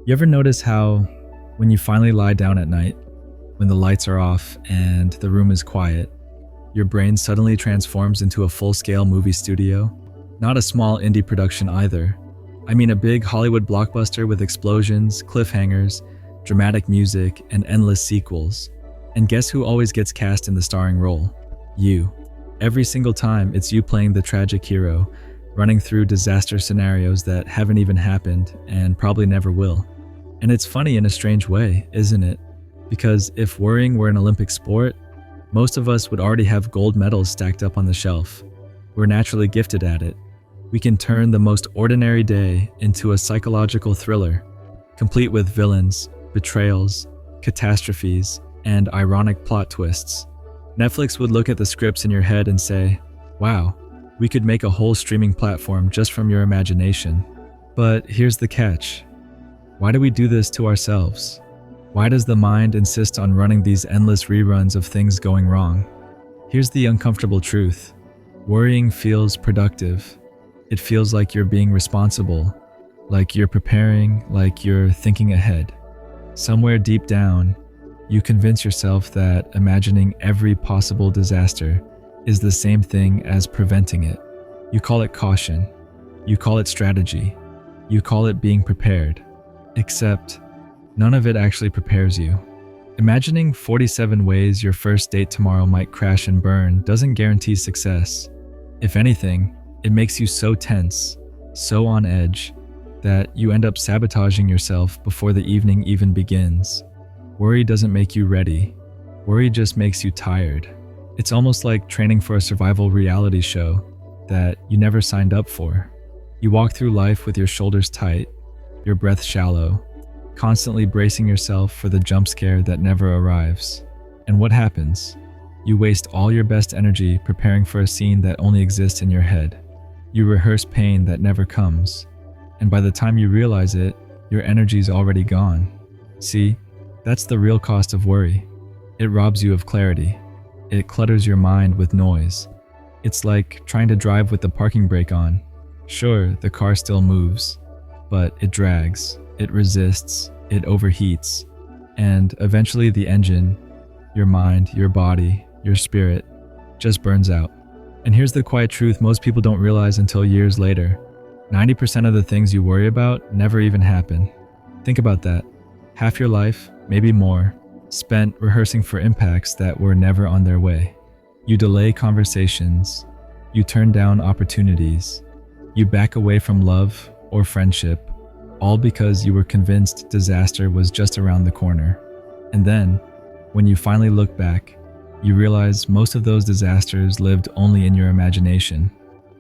You ever notice how, when you finally lie down at night, when the lights are off and the room is quiet, your brain suddenly transforms into a full-scale movie studio? Not a small indie production either. I mean a big Hollywood blockbuster with explosions, cliffhangers, dramatic music, and endless sequels. And guess who always gets cast in the starring role? You. Every single time, it's you playing the tragic hero, running through disaster scenarios that haven't even happened and probably never will. And it's funny in a strange way, isn't it? Because if worrying were an Olympic sport, most of us would already have gold medals stacked up on the shelf. We're naturally gifted at it. We can turn the most ordinary day into a psychological thriller, complete with villains, betrayals, catastrophes, and ironic plot twists. Netflix would look at the scripts in your head and say, "Wow, we could make a whole streaming platform just from your imagination." But here's the catch. Why do we do this to ourselves? Why does the mind insist on running these endless reruns of things going wrong? Here's the uncomfortable truth. Worrying feels productive. It feels like you're being responsible, like you're preparing, like you're thinking ahead. Somewhere deep down, you convince yourself that imagining every possible disaster is the same thing as preventing it. You call it caution. You call it strategy. You call it being prepared. Except, none of it actually prepares you. Imagining 47 ways your first date tomorrow might crash and burn doesn't guarantee success. If anything, it makes you so tense, so on edge, that you end up sabotaging yourself before the evening even begins. Worry doesn't make you ready. Worry just makes you tired. It's almost like training for a survival reality show that you never signed up for. You walk through life with your shoulders tight, your breath shallow, constantly bracing yourself for the jump scare that never arrives. And what happens? You waste all your best energy preparing for a scene that only exists in your head. You rehearse pain that never comes. And by the time you realize it, your energy's already gone. See, that's the real cost of worry. It robs you of clarity. It clutters your mind with noise. It's like trying to drive with the parking brake on. Sure, the car still moves, but it drags, it resists, it overheats, and eventually the engine, your mind, your body, your spirit, just burns out. And here's the quiet truth most people don't realize until years later. 90% of the things you worry about never even happen. Think about that. Half your life, maybe more, spent rehearsing for impacts that were never on their way. You delay conversations. You turn down opportunities. You back away from love or friendship, all because you were convinced disaster was just around the corner. And then, when you finally look back, you realize most of those disasters lived only in your imagination.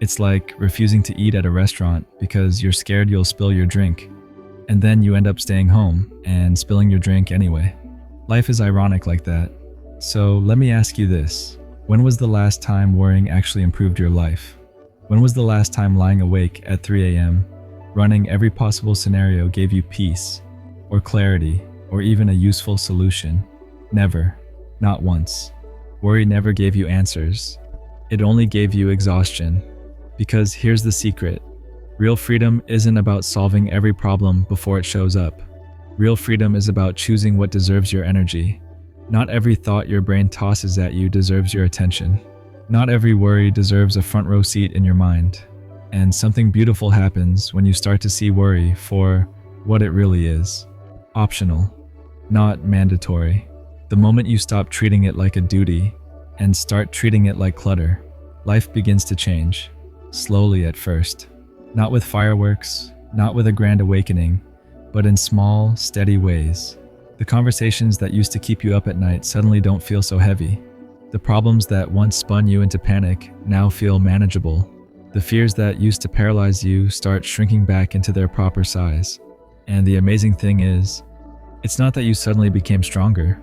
It's like refusing to eat at a restaurant because you're scared you'll spill your drink. And then you end up staying home and spilling your drink anyway. Life is ironic like that. So let me ask you this. When was the last time worrying actually improved your life? When was the last time lying awake at 3 a.m., running every possible scenario gave you peace, or clarity, or even a useful solution? Never. Not once. Worry never gave you answers. It only gave you exhaustion. Because here's the secret. Real freedom isn't about solving every problem before it shows up. Real freedom is about choosing what deserves your energy. Not every thought your brain tosses at you deserves your attention. Not every worry deserves a front row seat in your mind. And something beautiful happens when you start to see worry for what it really is. Optional, not mandatory. The moment you stop treating it like a duty and start treating it like clutter, life begins to change. Slowly at first. Not with fireworks, not with a grand awakening, but in small, steady ways. The conversations that used to keep you up at night suddenly don't feel so heavy. The problems that once spun you into panic now feel manageable. The fears that used to paralyze you start shrinking back into their proper size. And the amazing thing is, it's not that you suddenly became stronger.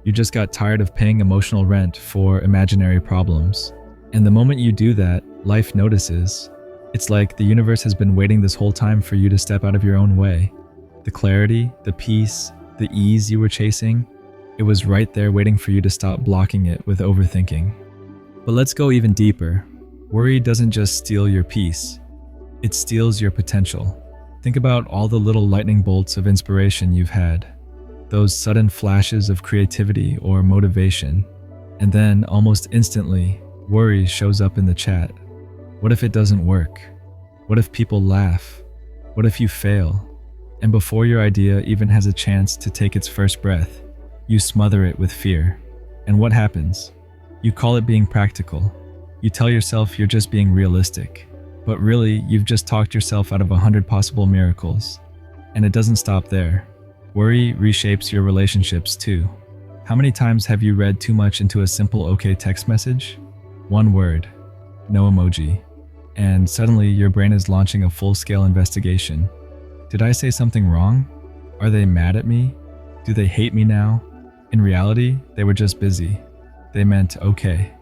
You just got tired of paying emotional rent for imaginary problems. And the moment you do that, life notices. It's like the universe has been waiting this whole time for you to step out of your own way. The clarity, the peace, the ease you were chasing, it was right there waiting for you to stop blocking it with overthinking. But let's go even deeper. Worry doesn't just steal your peace. It steals your potential. Think about all the little lightning bolts of inspiration you've had, those sudden flashes of creativity or motivation, and then almost instantly, worry shows up in the chat. What if it doesn't work? What if people laugh? What if you fail? And before your idea even has a chance to take its first breath, you smother it with fear. And what happens? You call it being practical. You tell yourself you're just being realistic. But really, you've just talked yourself out of 100 possible miracles. And it doesn't stop there. Worry reshapes your relationships too. How many times have you read too much into a simple okay text message? One word, no emoji. And suddenly your brain is launching a full-scale investigation. Did I say something wrong? Are they mad at me? Do they hate me now? In reality, they were just busy. They meant okay.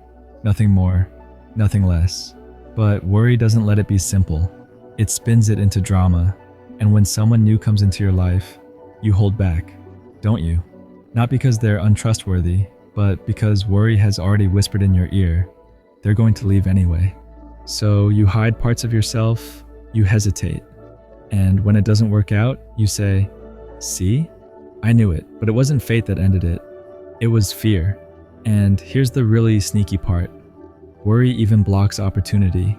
Nothing more, nothing less. But worry doesn't let it be simple. It spins it into drama. And when someone new comes into your life, you hold back, don't you? Not because they're untrustworthy, but because worry has already whispered in your ear, they're going to leave anyway. So you hide parts of yourself, you hesitate. And when it doesn't work out, you say, see? I knew it, but it wasn't fate that ended it. It was fear. And here's the really sneaky part. Worry even blocks opportunity.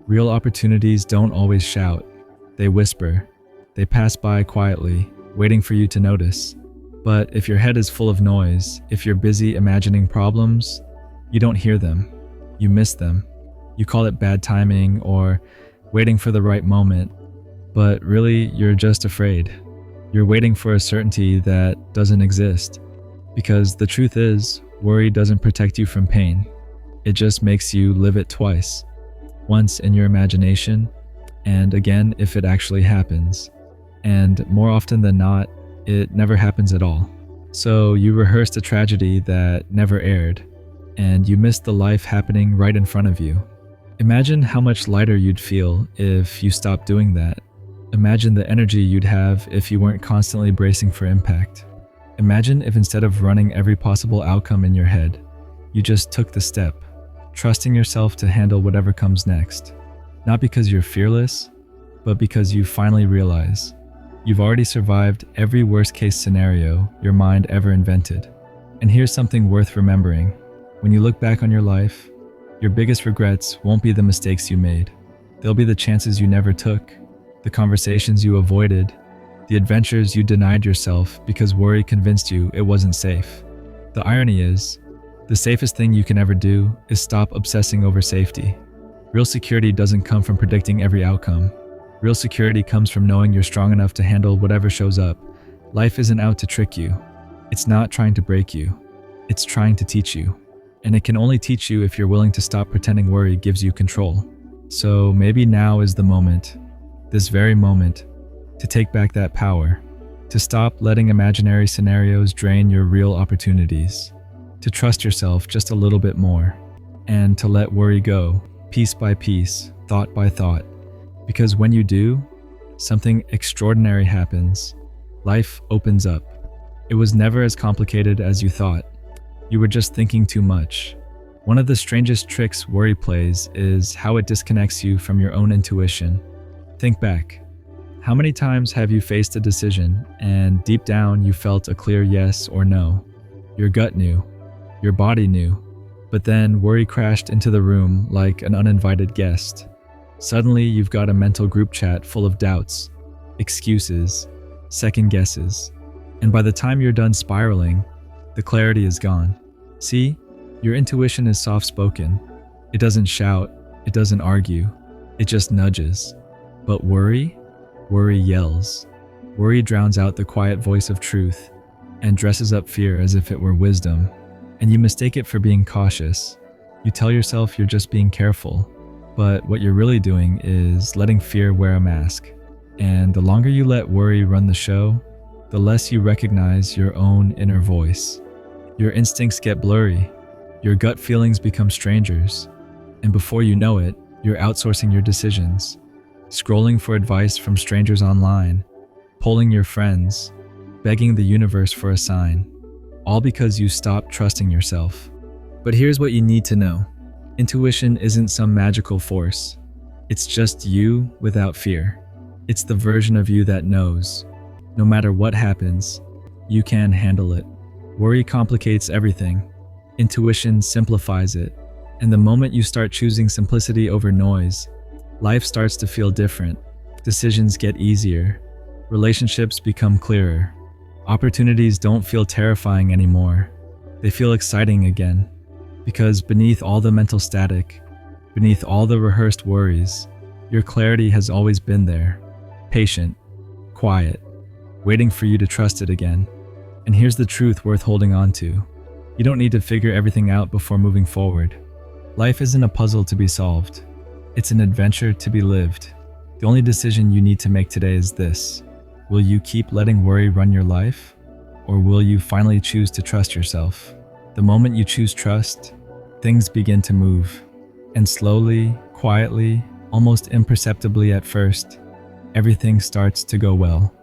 Real opportunities don't always shout. They whisper. They pass by quietly, waiting for you to notice. But if your head is full of noise, if you're busy imagining problems, you don't hear them. You miss them. You call it bad timing or waiting for the right moment. But really, you're just afraid. You're waiting for a certainty that doesn't exist. Because the truth is, worry doesn't protect you from pain. It just makes you live it twice. Once in your imagination, and again if it actually happens. And more often than not, it never happens at all. So you rehearsed a tragedy that never aired, and you missed the life happening right in front of you. Imagine how much lighter you'd feel if you stopped doing that. Imagine the energy you'd have if you weren't constantly bracing for impact. Imagine if instead of running every possible outcome in your head, you just took the step, trusting yourself to handle whatever comes next. Not because you're fearless, but because you finally realize you've already survived every worst-case scenario your mind ever invented. And here's something worth remembering. When you look back on your life, your biggest regrets won't be the mistakes you made. They'll be the chances you never took, the conversations you avoided, the adventures you denied yourself because worry convinced you it wasn't safe. The irony is, the safest thing you can ever do is stop obsessing over safety. Real security doesn't come from predicting every outcome. Real security comes from knowing you're strong enough to handle whatever shows up. Life isn't out to trick you. It's not trying to break you. It's trying to teach you. And it can only teach you if you're willing to stop pretending worry gives you control. So maybe now is the moment, this very moment, to take back that power, to stop letting imaginary scenarios drain your real opportunities, to trust yourself just a little bit more, and to let worry go, piece by piece, thought by thought. Because when you do, something extraordinary happens. Life opens up. It was never as complicated as you thought. You were just thinking too much. One of the strangest tricks worry plays is how it disconnects you from your own intuition. Think back. How many times have you faced a decision and deep down you felt a clear yes or no? Your gut knew. Your body knew. But then worry crashed into the room like an uninvited guest. Suddenly you've got a mental group chat full of doubts, excuses, second guesses. And by the time you're done spiraling, the clarity is gone. See, your intuition is soft-spoken. It doesn't shout, it doesn't argue, it just nudges. But worry yells. Worry drowns out the quiet voice of truth and dresses up fear as if it were wisdom. And you mistake it for being cautious. You tell yourself you're just being careful. But what you're really doing is letting fear wear a mask. And the longer you let worry run the show, the less you recognize your own inner voice. Your instincts get blurry. Your gut feelings become strangers. And before you know it, you're outsourcing your decisions, scrolling for advice from strangers online, polling your friends, begging the universe for a sign, all because you stopped trusting yourself. But here's what you need to know. Intuition isn't some magical force. It's just you without fear. It's the version of you that knows, no matter what happens, you can handle it. Worry complicates everything. Intuition simplifies it. And the moment you start choosing simplicity over noise, life starts to feel different. Decisions get easier. Relationships become clearer. Opportunities don't feel terrifying anymore. They feel exciting again. Because beneath all the mental static, beneath all the rehearsed worries, your clarity has always been there. Patient, quiet, waiting for you to trust it again. And here's the truth worth holding on to. You don't need to figure everything out before moving forward. Life isn't a puzzle to be solved. It's an adventure to be lived. The only decision you need to make today is this. Will you keep letting worry run your life? Or will you finally choose to trust yourself? The moment you choose trust, things begin to move. And slowly, quietly, almost imperceptibly at first, everything starts to go well.